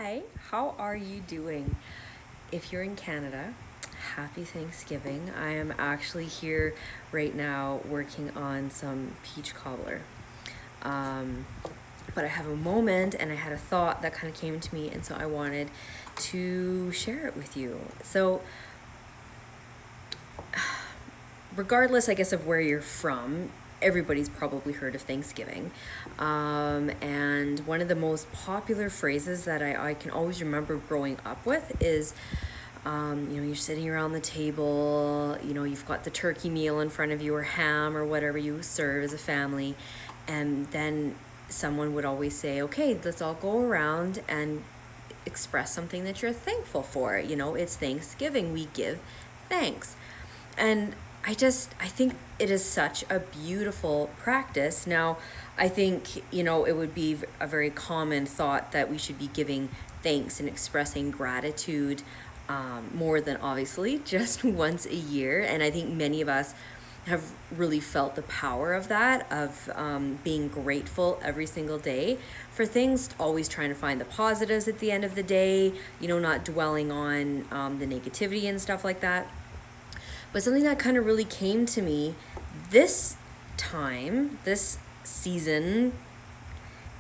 Hi, how are you doing? If you're in Canada, happy Thanksgiving. I am actually here right now working on some peach cobbler. Um, but I have a moment and I had a thought that kind of came to me, and so I wanted to share it with you. So, regardless, I guess, of where you're from, everybody's probably heard of Thanksgiving. And one of the most popular phrases that I can always remember growing up with is, you're sitting around the table, you've got the turkey meal in front of you or ham or whatever you serve as a family. And then someone would always say, okay, let's all go around and express something that you're thankful for. It's Thanksgiving, we give thanks. And I think it is such a beautiful practice. Now, I think, it would be a very common thought that we should be giving thanks and expressing gratitude more than obviously just once a year. And I think many of us have really felt the power of that, of being grateful every single day for things, always trying to find the positives at the end of the day, not dwelling on the negativity and stuff like that. But something that kind of really came to me this time, this season,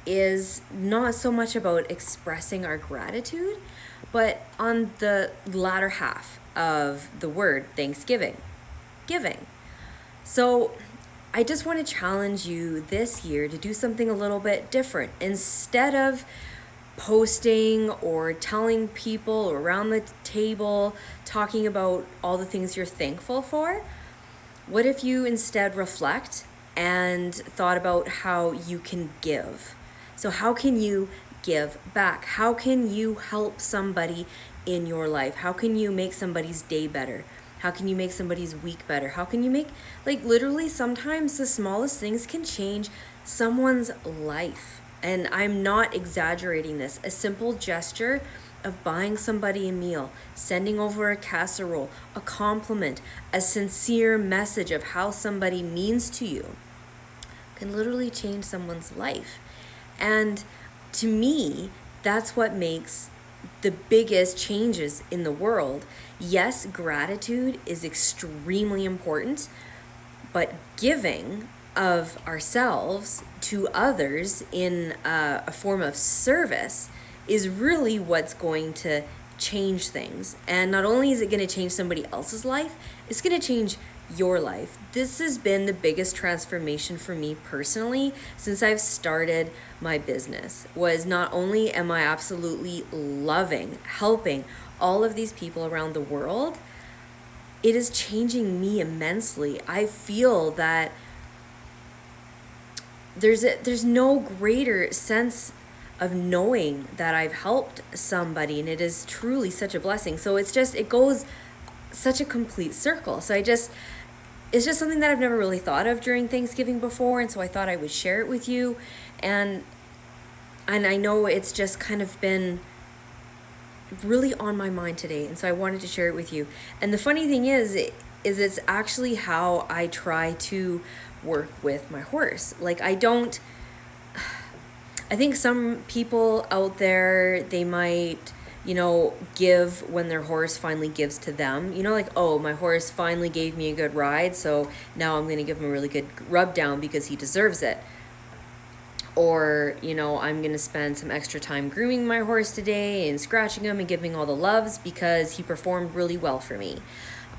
is not so much about expressing our gratitude, but on the latter half of the word Thanksgiving, giving. So I just want to challenge you this year to do something a little bit different. Instead of posting or telling people around the table, talking about all the things you're thankful for, what if you instead reflect and thought about how you can give? So how can you give back? How can you help somebody in your life? How can you make somebody's day better? How can you make somebody's week better? How can you make, literally, sometimes the smallest things can change someone's life. And I'm not exaggerating this. A simple gesture of buying somebody a meal, sending over a casserole, a compliment, a sincere message of how somebody means to you can literally change someone's life. And to me, that's what makes the biggest changes in the world. Yes, gratitude is extremely important, but giving of ourselves to others in a form of service is really what's going to change things. And not only is it going to change somebody else's life, it's going to change your life. This has been the biggest transformation for me personally since I've started my business. Was not only am I absolutely loving helping all of these people around the world, it is changing me immensely. I feel that there's no greater sense of knowing that I've helped somebody, and it is truly such a blessing. So it goes such a complete circle. So it's just something that I've never really thought of during Thanksgiving before, and so I thought I would share it with you. And I know it's just kind of been really on my mind today, and so I wanted to share it with you. And the funny thing is it's actually how I try to work with my horse. I think some people out there, they might, give when their horse finally gives to them. Oh, my horse finally gave me a good ride, so now I'm going to give him a really good rub down because he deserves it. Or, I'm going to spend some extra time grooming my horse today and scratching him and giving all the loves because he performed really well for me.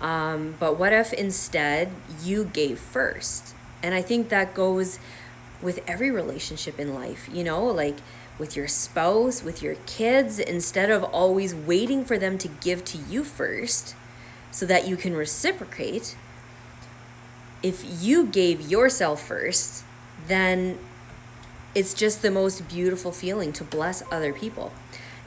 But what if instead you gave first? And I think that goes with every relationship in life, with your spouse, with your kids. Instead of always waiting for them to give to you first so that you can reciprocate, if you gave yourself first, then it's just the most beautiful feeling to bless other people.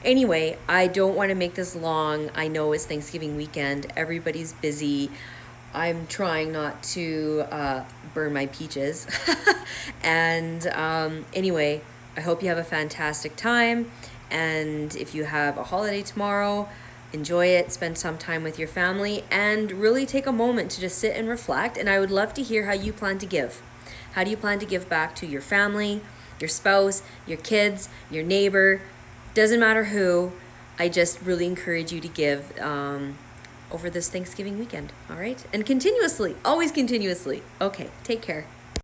Anyway, I don't want to make this long. I know it's Thanksgiving weekend. Everybody's busy. I'm trying not to burn my peaches. And anyway, I hope you have a fantastic time. And if you have a holiday tomorrow, enjoy it, spend some time with your family, and really take a moment to just sit and reflect. And I would love to hear how you plan to give. How do you plan to give back to your family, your spouse, your kids, your neighbor, Doesn't matter who. I just really encourage you to give over this Thanksgiving weekend. All right? And continuously, always continuously. Okay, take care.